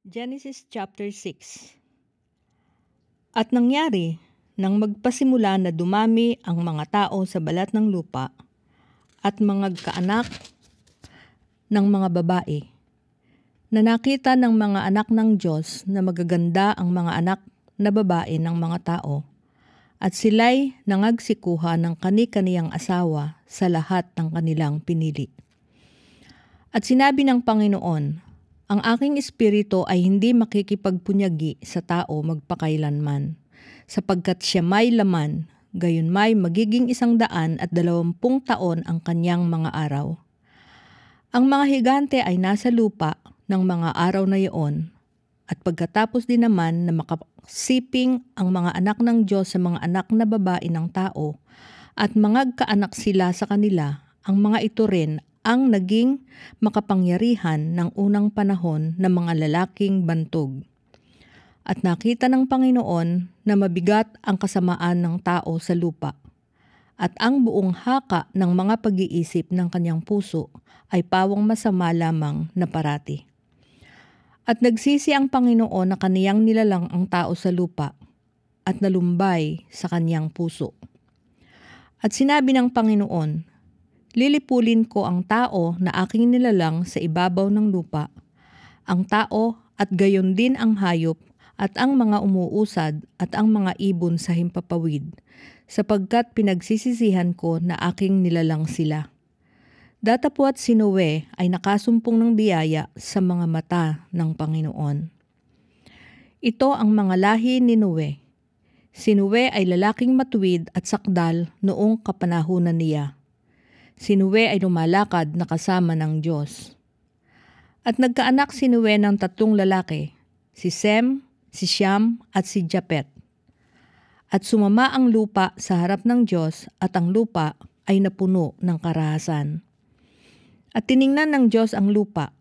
Genesis chapter 6. At nangyari, nang magpasimula na dumami ang mga tao sa balat ng lupa at mga kaanak ng mga babae, na nakita ng mga anak ng Diyos na magaganda ang mga anak na babae ng mga tao, at sila'y nangagsikuha ng kani-kaniyang asawa sa lahat ng kanilang pinili. At sinabi ng Panginoon, ang aking espiritu ay hindi makikipagpunyagi sa tao magpakailanman, sapagkat siya may laman, gayon may magiging 120 taon ang kanyang mga araw. Ang mga higante ay nasa lupa ng mga araw na iyon, at pagkatapos din naman na makasiping ang mga anak ng Diyos sa mga anak na babae ng tao, at mangagkaanak sila sa kanila, ang mga ito rin ang naging makapangyarihan ng unang panahon ng mga lalaking bantog. At nakita ng Panginoon na mabigat ang kasamaan ng tao sa lupa, at ang buong haka ng mga pag-iisip ng kanyang puso ay pawang masama lamang na parati. At nagsisi ang Panginoon na kaniyang nilalang ang tao sa lupa, at nalumbay sa kanyang puso. At sinabi ng Panginoon, lilipulin ko ang tao na aking nilalang sa ibabaw ng lupa, ang tao at gayon din ang hayop at ang mga umuusad at ang mga ibon sa himpapawid, sapagkat pinagsisisihan ko na aking nilalang sila. Datapwat si Noe ay nakasumpong ng biyaya sa mga mata ng Panginoon. Ito ang mga lahi ni Noe. Si Noe ay lalaking matuwid at sakdal noong kapanahunan niya. Si Noe ay lumalakad na kasama ng Diyos. At nagkaanak si Noe ng 3 lalaki, si Sem, si Siyam at si Japet. At sumama ang lupa sa harap ng Diyos at ang lupa ay napuno ng karahasan. At tiningnan ng Diyos ang lupa,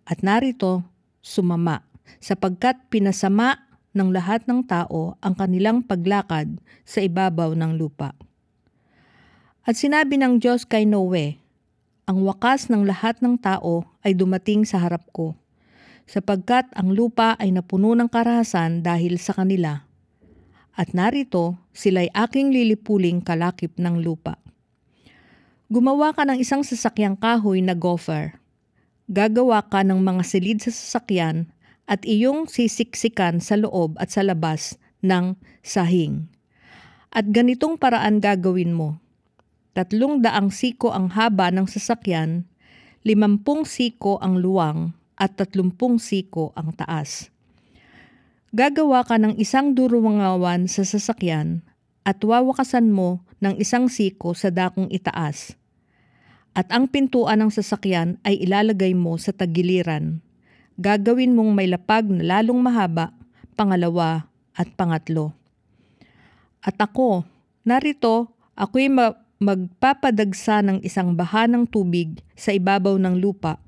at narito sumama, sapagkat pinasama ng lahat ng tao ang kanilang paglakad sa ibabaw ng lupa. At sinabi ng Diyos kay Noe, ang wakas ng lahat ng tao ay dumating sa harap ko, sapagkat ang lupa ay napuno ng karahasan dahil sa kanila. At narito, sila'y aking lilipuling kalakip ng lupa. Gumawa ka ng isang sasakyang kahoy na gopher. Gagawa ka ng mga silid sa sasakyan at iyong sisiksikan sa loob at sa labas ng sahing. At ganitong paraan gagawin mo. 300 siko ang haba ng sasakyan, 50 siko ang luwang, at 30 siko ang taas. Gagawa ka ng isang duruwangawan sa sasakyan, at wawakasan mo ng 1 siko sa dakong itaas. At ang pintuan ng sasakyan ay ilalagay mo sa tagiliran. Gagawin mong may lapag na lalong mahaba, pangalawa at pangatlo. At ako, narito, ako'y magpapadagsa ng isang baha ng tubig sa ibabaw ng lupa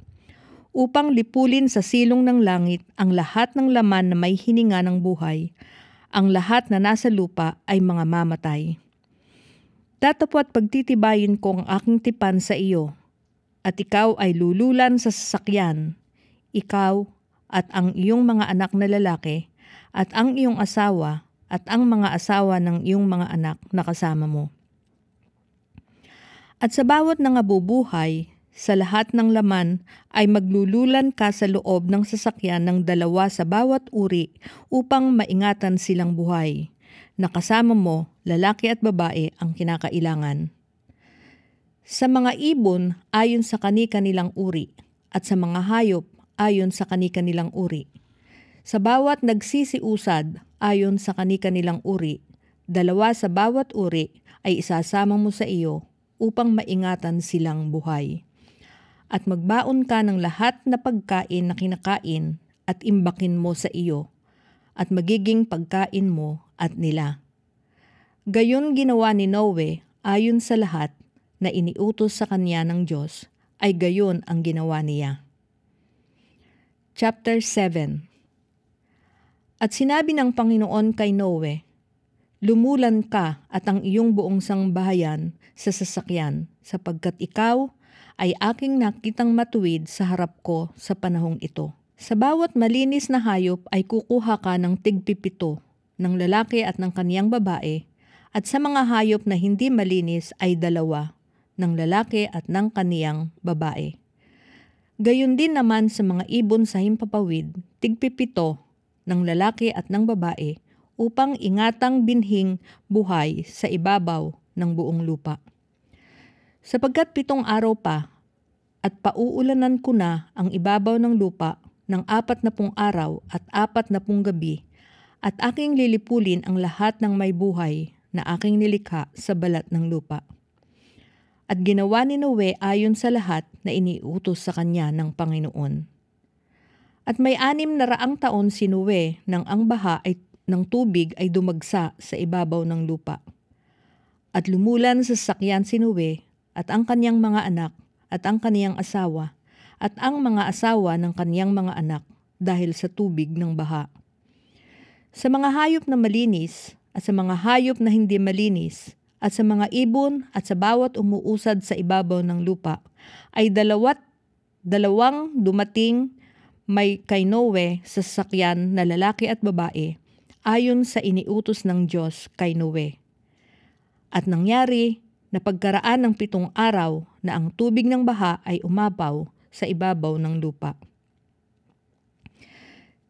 upang lipulin sa silong ng langit ang lahat ng laman na may hininga ng buhay. Ang lahat na nasa lupa ay mga mamatay. Datapwat pagtitibayin ko ang aking tipan sa iyo, at ikaw ay lululan sa sasakyan, ikaw at ang iyong mga anak na lalaki, at ang iyong asawa at ang mga asawa ng iyong mga anak na kasama mo. At sa bawat nangabubuhay, sa lahat ng laman ay maglululan ka sa loob ng sasakyan ng 2 sa bawat uri upang maingatan silang buhay. Nakasama mo, lalaki at babae ang kinakailangan. Sa mga ibon ayon sa kani-kanilang uri, at sa mga hayop ayon sa kani-kanilang uri. Sa bawat nagsisiusad ayon sa kani-kanilang uri, 2 sa bawat uri ay isasama mo sa iyo upang maingatan silang buhay. At magbaon ka ng lahat na pagkain na kinakain at imbakin mo sa iyo, at magiging pagkain mo at nila. Gayon ginawa ni Noe ayon sa lahat na iniutos sa kanya ng Diyos, ay gayon ang ginawa niya. Chapter 7. At sinabi ng Panginoon kay Noe, lumulan ka at ang iyong buong sangbahayan sa sasakyan, sapagkat ikaw ay aking nakitang matuwid sa harap ko sa panahong ito. Sa bawat malinis na hayop ay kukuha ka ng tig-7 ng lalaki at ng kaniyang babae, at sa mga hayop na hindi malinis ay 2 ng lalaki at ng kaniyang babae. Gayon din naman sa mga ibon sa himpapawid, tig-7 ng lalaki at ng babae, upang ingatang binhing buhay sa ibabaw ng buong lupa. Sapagkat 7 araw pa, at pauulanan ko na ang ibabaw ng lupa ng 40 araw at 40 gabi, at aking lilipulin ang lahat ng may buhay na aking nilikha sa balat ng lupa. At ginawa ni Noe ayon sa lahat na iniutos sa kanya ng Panginoon. At may 600 taon si Noe nang ang baha ng tubig ay dumagsa sa ibabaw ng lupa. At lumulan sa sasakyan si Noe at ang kaniyang mga anak at ang kaniyang asawa at ang mga asawa ng kaniyang mga anak dahil sa tubig ng baha. Sa mga hayop na malinis at sa mga hayop na hindi malinis at sa mga ibon at sa bawat umuusad sa ibabaw ng lupa ay dalawang dumating may kay Noe sa sasakyan na lalaki at babae ayon sa iniutos ng Diyos kay Noe. At nangyari na pagkaraan ng 7 araw na ang tubig ng baha ay umapaw sa ibabaw ng lupa.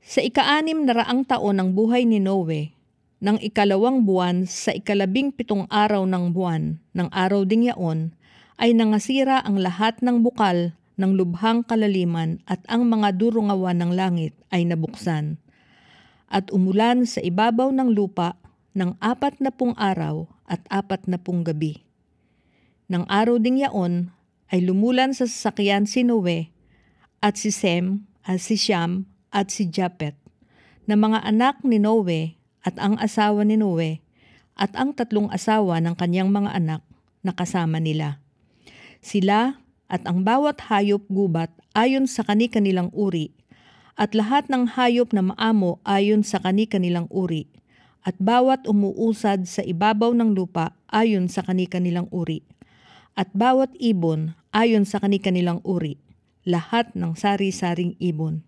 Sa 600 taon ng buhay ni Noe, ng 2 buwan sa 17 araw ng buwan ng araw ding yaon, ay nangasira ang lahat ng bukal ng lubhang kalaliman at ang mga durungawan ng langit ay nabuksan. At umulan sa ibabaw ng lupa ng 40 araw at 40 gabi. Nang araw ding yaon, ay lumulan sa sasakyan si Noe at si Sem at si Siyam at si Japet, na mga anak ni Noe at ang asawa ni Noe at ang 3 asawa ng kanyang mga anak na kasama nila. Sila at ang bawat hayop gubat ayon sa kani-kanilang uri, at lahat ng hayop na maamo ayon sa kani-kanilang uri, at bawat umuusad sa ibabaw ng lupa ayon sa kani-kanilang uri, at bawat ibon ayon sa kani-kanilang uri, lahat ng sari-saring ibon.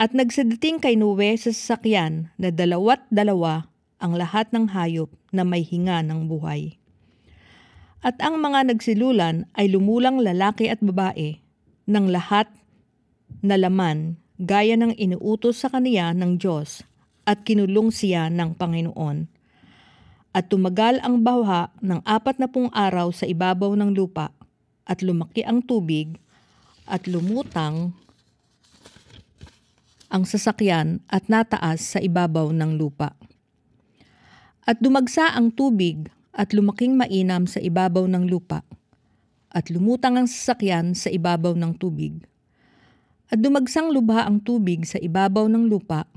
At nagsadating kay Noe sa sasakyan na 2 ang lahat ng hayop na may hinga ng buhay. At ang mga nagsilulan ay lumulang lalaki at babae ng lahat na laman gaya ng inuutos sa kaniya ng Diyos, at kinulong siya ng Panginoon. At tumagal ang baha ng 40 araw sa ibabaw ng lupa, at lumaki ang tubig, at lumutang ang sasakyan at nataas sa ibabaw ng lupa. At dumagsa ang tubig at lumaking mainam sa ibabaw ng lupa, at lumutang ang sasakyan sa ibabaw ng tubig. At dumagsang lubha ang tubig sa ibabaw ng lupa,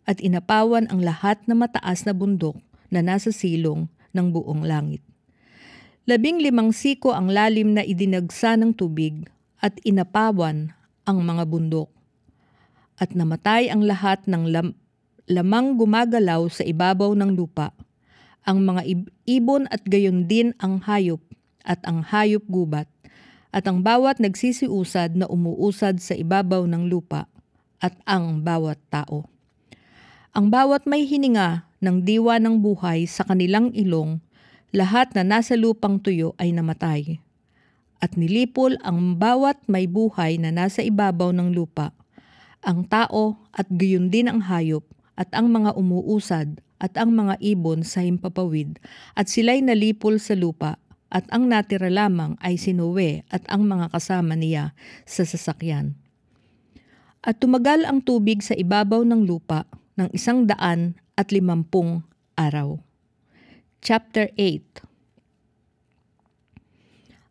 at inapawan ang lahat na mataas na bundok na nasa silong ng buong langit. 15 siko ang lalim na idinagsa ng tubig, at inapawan ang mga bundok. At namatay ang lahat ng lamang gumagalaw sa ibabaw ng lupa, ang mga ibon at gayon din ang hayop at ang hayop gubat, at ang bawat nagsisiusad na umuusad sa ibabaw ng lupa, at ang bawat tao. Ang bawat may hininga ng diwa ng buhay sa kanilang ilong, lahat na nasa lupang tuyo ay namatay. At nilipol ang bawat may buhay na nasa ibabaw ng lupa, ang tao at gayon din ang hayop at ang mga umuusad at ang mga ibon sa himpapawid, at sila'y nalipol sa lupa, at ang natira lamang ay si Noe at ang mga kasama niya sa sasakyan. At tumagal ang tubig sa ibabaw ng lupa ng 150 araw. Chapter 8.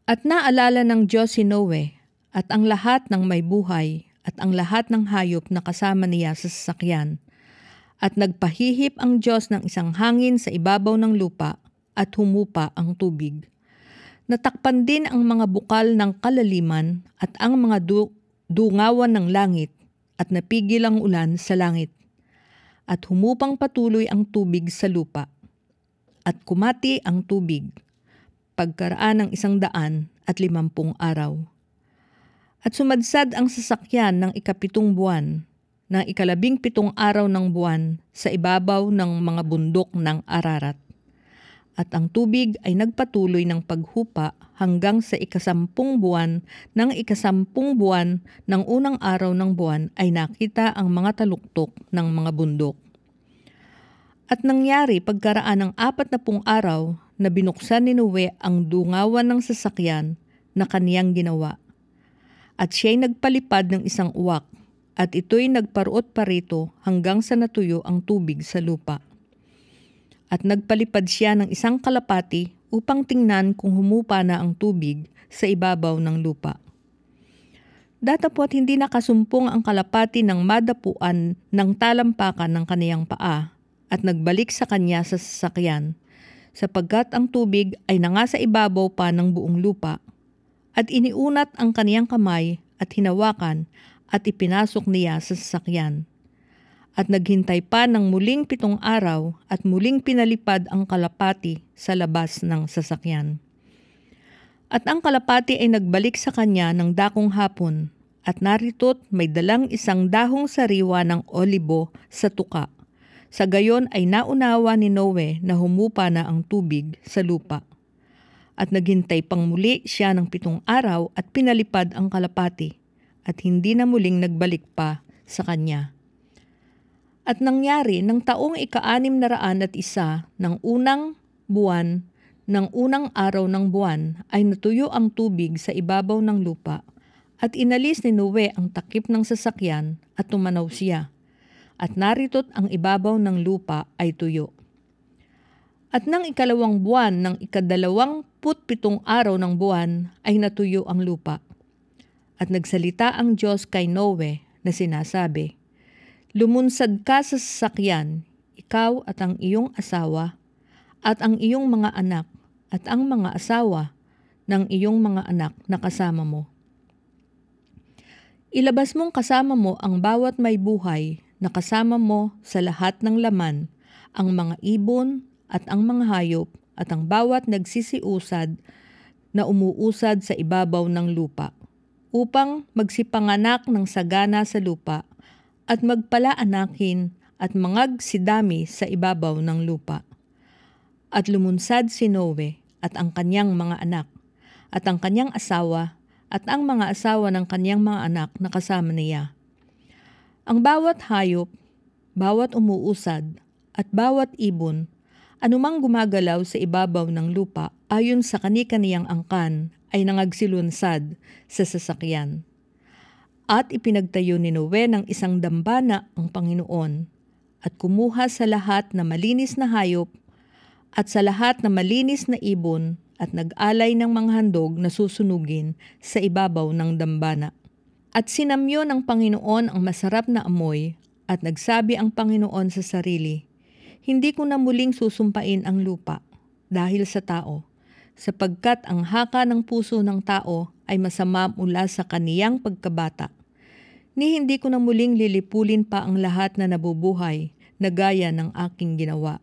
At naalala ng Diyos si Noe at ang lahat ng may buhay at ang lahat ng hayop na kasama niya sa sasakyan. At nagpahihip ang Diyos ng isang hangin sa ibabaw ng lupa, at humupa ang tubig. Natakpan din ang mga bukal ng kalaliman at ang mga dungawan ng langit, at napigil ang ulan sa langit. At humupang patuloy ang tubig sa lupa. At kumati ang tubig, pagkaraan ng 150 araw. At sumadsad ang sasakyan ng 7 buwan, ng 17 araw ng buwan sa ibabaw ng mga bundok ng Ararat. At ang tubig ay nagpatuloy ng paghupa hanggang sa 10 buwan ng 10 buwan ng unang araw ng buwan ay nakita ang mga taluktok ng mga bundok. At nangyari pagkaraan ng 40 araw na binuksan ni Noe ang dungawan ng sasakyan na kaniyang ginawa. At siya'y nagpalipad ng isang uwak, at ito'y nagparuot pa rito hanggang sa natuyo ang tubig sa lupa. At nagpalipad siya ng isang kalapati upang tingnan kung humupa na ang tubig sa ibabaw ng lupa. Datapot hindi nakasumpong ang kalapati ng madapuan ng talampakan ng kaniyang paa at nagbalik sa kanya sa sasakyan, sapagkat ang tubig ay nangasa ibabaw pa ng buong lupa. At iniunat ang kaniyang kamay at hinawakan at ipinasok niya sa sasakyan. At naghintay pa ng muling 7 araw at muling pinalipad ang kalapati sa labas ng sasakyan. At ang kalapati ay nagbalik sa kanya ng dakong hapon, at narito't may dalang isang dahong sariwa ng olibo sa tuka. Sa gayon ay naunawa ni Noe na humupa na ang tubig sa lupa. At naghintay pang muli siya ng 7 araw at pinalipad ang kalapati, at hindi na muling nagbalik pa sa kanya. At nangyari ng taong 601 ng unang buwan ng unang araw ng buwan ay natuyo ang tubig sa ibabaw ng lupa, at inalis ni Noe ang takip ng sasakyan at tumanaw siya, at narito't ang ibabaw ng lupa ay tuyo. At ng 2 buwan ng 27 araw ng buwan ay natuyo ang lupa. At nagsalita ang Diyos kay Noe na sinasabi, "Lumunsad ka sa sasakyan, ikaw at ang iyong asawa, at ang iyong mga anak, at ang mga asawa ng iyong mga anak na kasama mo. Ilabas mong kasama mo ang bawat may buhay na kasama mo sa lahat ng laman, ang mga ibon at ang mga hayop at ang bawat nagsisiusad na umuusad sa ibabaw ng lupa, upang magsipanganak ng sagana sa lupa at magpalaanakin at mangagsidami sa ibabaw ng lupa." At lumunsad si Noe at ang kanyang mga anak, at ang kanyang asawa, at ang mga asawa ng kanyang mga anak na kasama niya. Ang bawat hayop, bawat umuusad, at bawat ibon, anumang gumagalaw sa ibabaw ng lupa ayon sa kani-kaniyang angkan, ay nangagsilunsad sa sasakyan. At ipinagtayo ni Noe ng isang dambana ang Panginoon, at kumuha sa lahat na malinis na hayop, at sa lahat na malinis na ibon, at nag-alay ng mga handog na susunugin sa ibabaw ng dambana. At sinamyo ng Panginoon ang masarap na amoy, at nagsabi ang Panginoon sa sarili, "Hindi ko na muling susumpain ang lupa dahil sa tao, sapagkat ang haka ng puso ng tao ay masama mula sa kaniyang pagkabata. Ni hindi ko na muling lilipulin pa ang lahat na nabubuhay na gaya ng aking ginawa.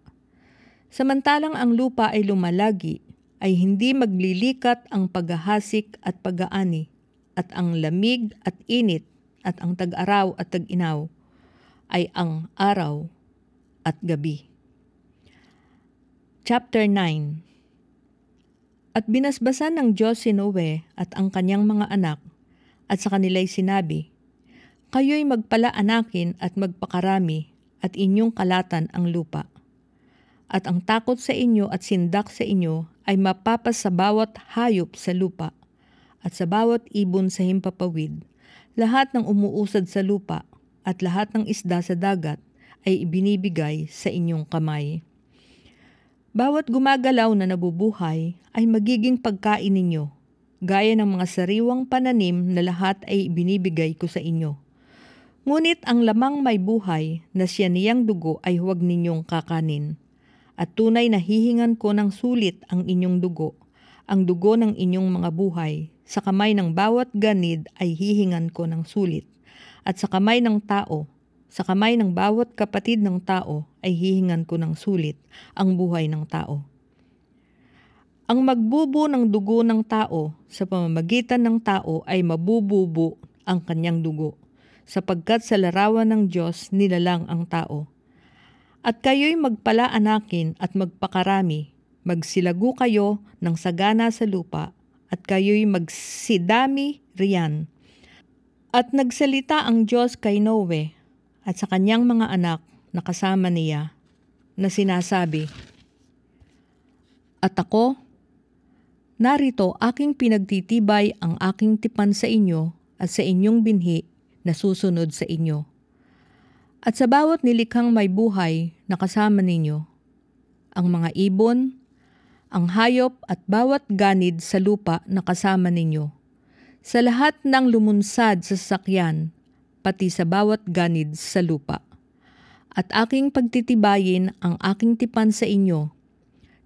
Samantalang ang lupa ay lumalagi, ay hindi maglilikat ang paghahasik at pag-aani, at ang lamig at init, at ang tag-araw at tag-inaw, ay ang araw at gabi." Chapter 9. At binasbasan ng Diyos si Noe at ang kanyang mga anak, at sa kanila'y sinabi, "Kayo'y magpalaanakin at magpakarami, at inyong kalatan ang lupa. At ang takot sa inyo at sindak sa inyo ay mapapas sa bawat hayop sa lupa, at sa bawat ibon sa himpapawid, lahat ng umuusad sa lupa, at lahat ng isda sa dagat ay ibinibigay sa inyong kamay. Bawat gumagalaw na nabubuhay ay magiging pagkain ninyo, gaya ng mga sariwang pananim na lahat ay ibinibigay ko sa inyo. Ngunit ang lamang may buhay na siya niyang dugo ay huwag ninyong kakanin. At tunay na hihingan ko ng sulit ang inyong dugo, ang dugo ng inyong mga buhay. Sa kamay ng bawat ganid ay hihingan ko ng sulit. At sa kamay ng tao, sa kamay ng bawat kapatid ng tao ay hihingan ko ng sulit ang buhay ng tao. Ang magbubo ng dugo ng tao sa pamamagitan ng tao ay mabububo ang kanyang dugo, sapagkat sa larawan ng Diyos nilalang ang tao. At kayo'y magpalaanakin at magpakarami, magsilago kayo ng sagana sa lupa, at kayo'y magsidami riyan. At nagsalita ang Diyos kay Noe at sa kanyang mga anak na kasama niya, na sinasabi, "At ako, narito aking pinagtitibay ang aking tipan sa inyo at sa inyong binhi na susunod sa inyo. At sa bawat nilikhang may buhay na kasama ninyo, ang mga ibon, ang hayop at bawat ganid sa lupa na kasama ninyo, sa lahat ng lumunsad sa sasakyan, pati sa bawat ganid sa lupa. At aking pagtitibayin ang aking tipan sa inyo,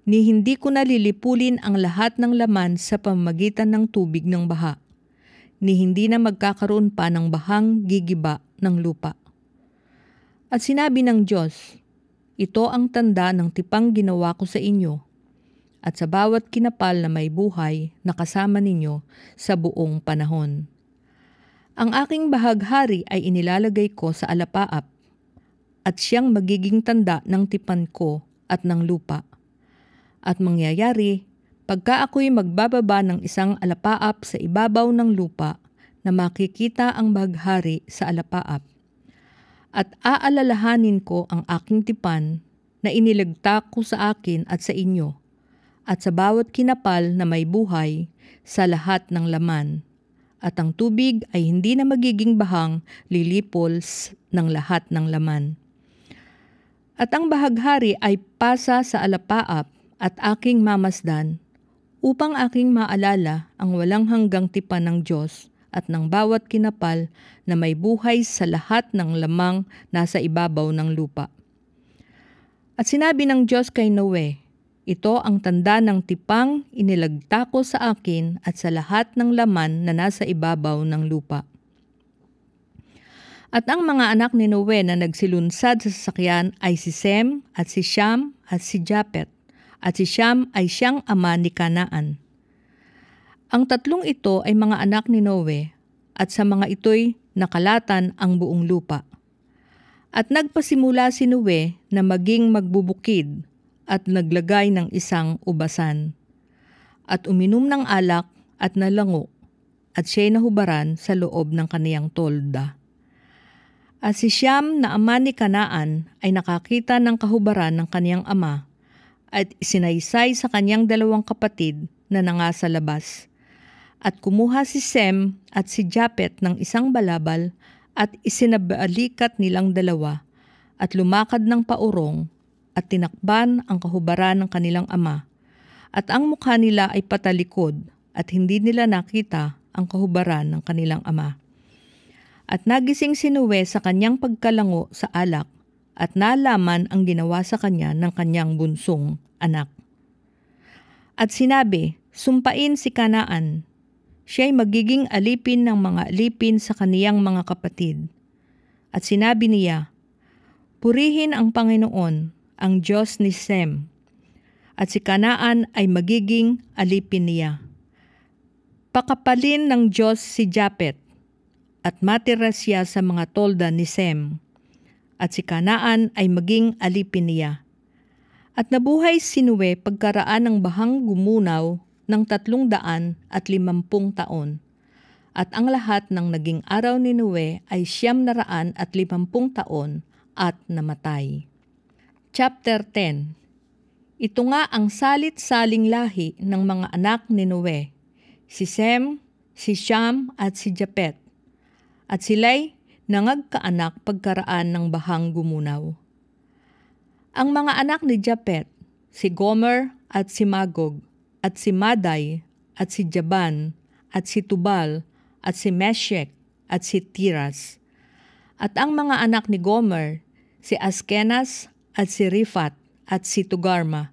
ni hindi ko nalilipulin ang lahat ng laman sa pamamagitan ng tubig ng baha, ni hindi na magkakaroon pa ng bahang gigiba ng lupa." At sinabi ng Diyos, "Ito ang tanda ng tipang ginawa ko sa inyo, at sa bawat kinapal na may buhay na kasama ninyo sa buong panahon. Ang aking bahaghari ay inilalagay ko sa alapaap, at siyang magiging tanda ng tipan ko at ng lupa. At mangyayari, pagka ako'y magbababa ng isang alapaap sa ibabaw ng lupa, na makikita ang bahaghari sa alapaap. At aalalahanin ko ang aking tipan na inilagta ko sa akin at sa inyo, at sa bawat kinapal na may buhay sa lahat ng laman. At ang tubig ay hindi na magiging bahang lilipol ng lahat ng laman. At ang bahaghari ay pasa sa alapaap at aking mamasdan, upang aking maalala ang walang hanggang tipan ng Diyos at ng bawat kinapal na may buhay sa lahat ng lamang nasa ibabaw ng lupa." At sinabi ng Diyos kay Noe, "Ito ang tanda ng tipang inilagta ko sa akin at sa lahat ng laman na nasa ibabaw ng lupa." At ang mga anak ni Noe na nagsilunsad sa sasakyan ay si Sem at si Siyam at si Japet, at si Siyam ay siyang ama ni Kanaan. Ang tatlong ito ay mga anak ni Noe, at sa mga ito'y nakalatan ang buong lupa. At nagpasimula si Noe na maging magbubukid at naglagay ng isang ubasan, at uminom ng alak at nalango, at siya'y nahubaran sa loob ng kaniyang tolda. At si Siyam na ama ni Kanaan ay nakakita ng kahubaran ng kaniyang ama, at isinaysay sa kaniyang dalawang kapatid na nangasa labas. At kumuha si Sem at si Japet ng isang balabal at isinabalikat nilang dalawa, at lumakad ng paurong at tinakban ang kahubaran ng kanilang ama, at ang mukha nila ay patalikod at hindi nila nakita ang kahubaran ng kanilang ama. At nagising si Noe sa kanyang pagkalango sa alak, at nalaman ang ginawa sa kanya ng kanyang bunsong anak. At sinabi, "Sumpain si Kanaan, siya'y magiging alipin ng mga alipin sa kaniyang mga kapatid." At sinabi niya, "Purihin ang Panginoon, ang Diyos ni Sem, at si Kanaan ay magiging alipin niya. Pakapalin ng Diyos si Japet, at matira siya sa mga tolda ni Sem, at si Kanaan ay maging alipin niya." At nabuhay si Noe pagkaraan ng bahang gumunaw ng 350 taon. At ang lahat ng naging araw ni Noe ay 950 taon at namatay. Chapter 10. Ito nga ang salit-saling lahi ng mga anak ni Noe, si Sem, si Siyam at si Japet. At sila'y nangagkaanak pagkaraan ng bahang gumunaw. Ang mga anak ni Japet, si Gomer at si Magog, at si Madai, at si Jaban, at si Tubal, at si Meshek, at si Tiras. At ang mga anak ni Gomer, si Askenas, at si Rifat, at si Tugarma.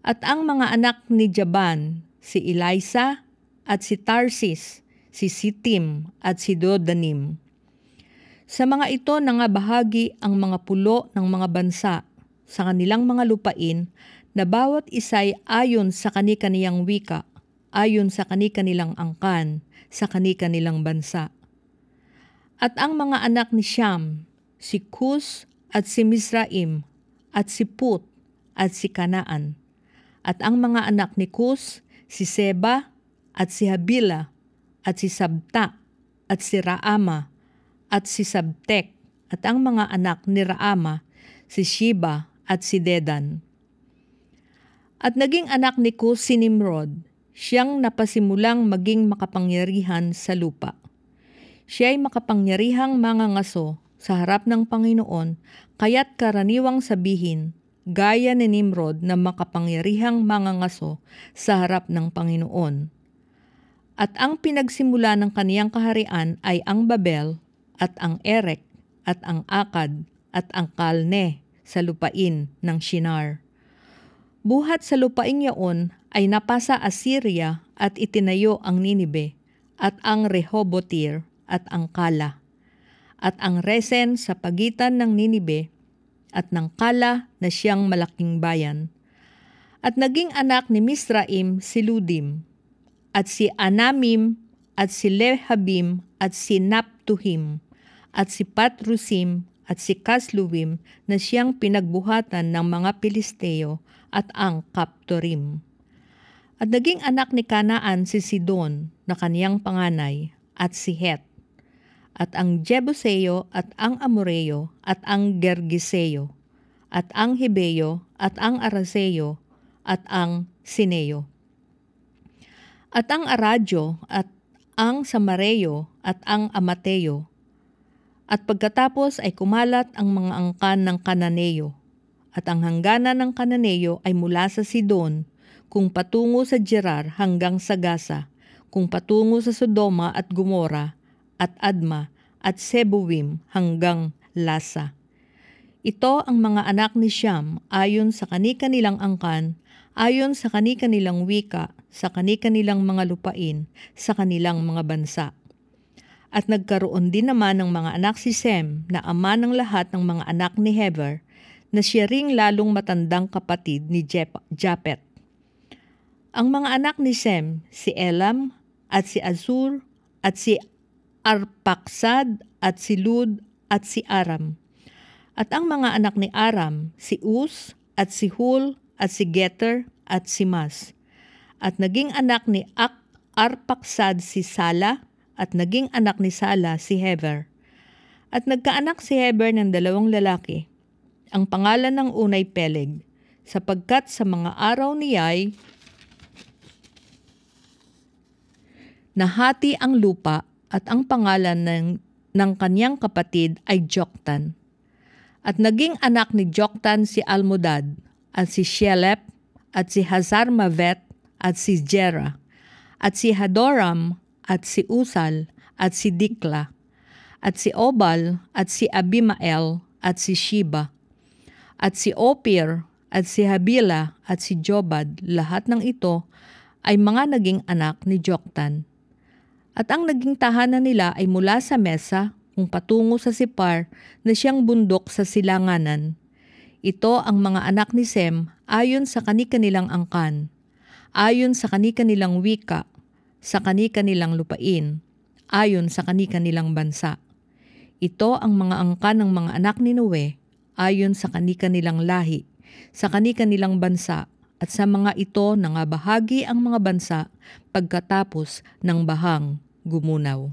At ang mga anak ni Jaban, si Elisa, at si Tarsis, si Sitim, at si Dodanim. Sa mga ito nangabahagi ang mga pulo ng mga bansa sa kanilang mga lupain na bawat isa'y ayon sa kani-kaniyang wika, ayon sa kani-kanilang angkan, sa kani-kanilang bansa. At ang mga anak ni Siyam, si Kus at si Mizraim, at si Put at si Kanaan. At ang mga anak ni Kus, si Seba at si Habila, at si Sabta at si Raama, at si Sabtek. At ang mga anak ni Raama, si Shiba at si Dedan. At naging anak ni Kus si Nimrod, siyang napasimulang maging makapangyarihan sa lupa. Siya ay makapangyarihang mangangaso sa harap ng Panginoon, kaya't karaniwang sabihin, gaya ni Nimrod na makapangyarihang mangangaso sa harap ng Panginoon. At ang pinagsimula ng kaniyang kaharian ay ang Babel, at ang Erek, at ang Akad, at ang Kalne sa lupain ng Shinar. Buhat sa lupaing yaon ay napasa Assyria at itinayo ang Ninibe, at ang Rehobotir, at ang Kala, at ang Resen sa pagitan ng Ninibe, at ng Kala na siyang malaking bayan. At naging anak ni Mizraim si Ludim, at si Anamim, at si Lehabim, at si Naptuhim, at si Patrusim, at si Kasluwim na siyang pinagbuhatan ng mga Pilisteo, at ang Kaptorim. At naging anak ni Kanaan si Sidon na kaniyang panganay, at si Het, at ang Jebuseo, at ang Amoreo, at ang Gergeseo, at ang Hebeo, at ang Araseo, at ang Sineo, at ang Aradyo, at ang Samareo, at ang Amateo. At pagkatapos ay kumalat ang mga angkan ng Kananeo. At ang hangganan ng Kananeo ay mula sa Sidon, kung patungo sa Gerar hanggang sa Gaza, kung patungo sa Sodoma at Gomora, at Adma, at Sebuwim hanggang Lasa. Ito ang mga anak ni Siyam ayon sa kani-kanilang angkan, ayon sa kani-kanilang wika, sa kani-kanilang mga lupain, sa kanilang mga bansa. At nagkaroon din naman ng mga anak si Sem na ama ng lahat ng mga anak ni Heber, na siya ring lalong matandang kapatid ni Japet. Ang mga anak ni Sem, si Elam, at si Azur, at si Arpaksad, at si Lud, at si Aram. At ang mga anak ni Aram, si Uz, at si Hul, at si Geter, at si Mas. At naging anak ni Arpaksad si Sala, at naging anak ni Sala si Heber. At nagkaanak si Heber ng 2 lalaki. Ang pangalan ng unay Peleg, sapagkat sa mga araw niya'y nahati ang lupa, at ang pangalan ng kanyang kapatid ay Joktan. At naging anak ni Joktan si Almodad, at si Shelep, at si Hazarmavet, at si Jera, at si Hadoram, at si Usal, at si Dikla, at si Obal, at si Abimael, at si Shiba, at si Opir, at si Habila, at si Jobad. Lahat ng ito ay mga naging anak ni Joktan. At ang naging tahanan nila ay mula sa Mesa, kung patungo sa Sipar, na siyang bundok sa silanganan. Ito ang mga anak ni Sem ayon sa kani-kanilang angkan, ayon sa kani-kanilang wika, sa kani-kanilang lupain, ayon sa kani-kanilang bansa. Ito ang mga angkan ng mga anak ni Noe, ayon sa kani-kanilang lahi, sa kani-kanilang bansa, at sa mga ito nangabahagi ang mga bansa pagkatapos ng bahang gumunaw.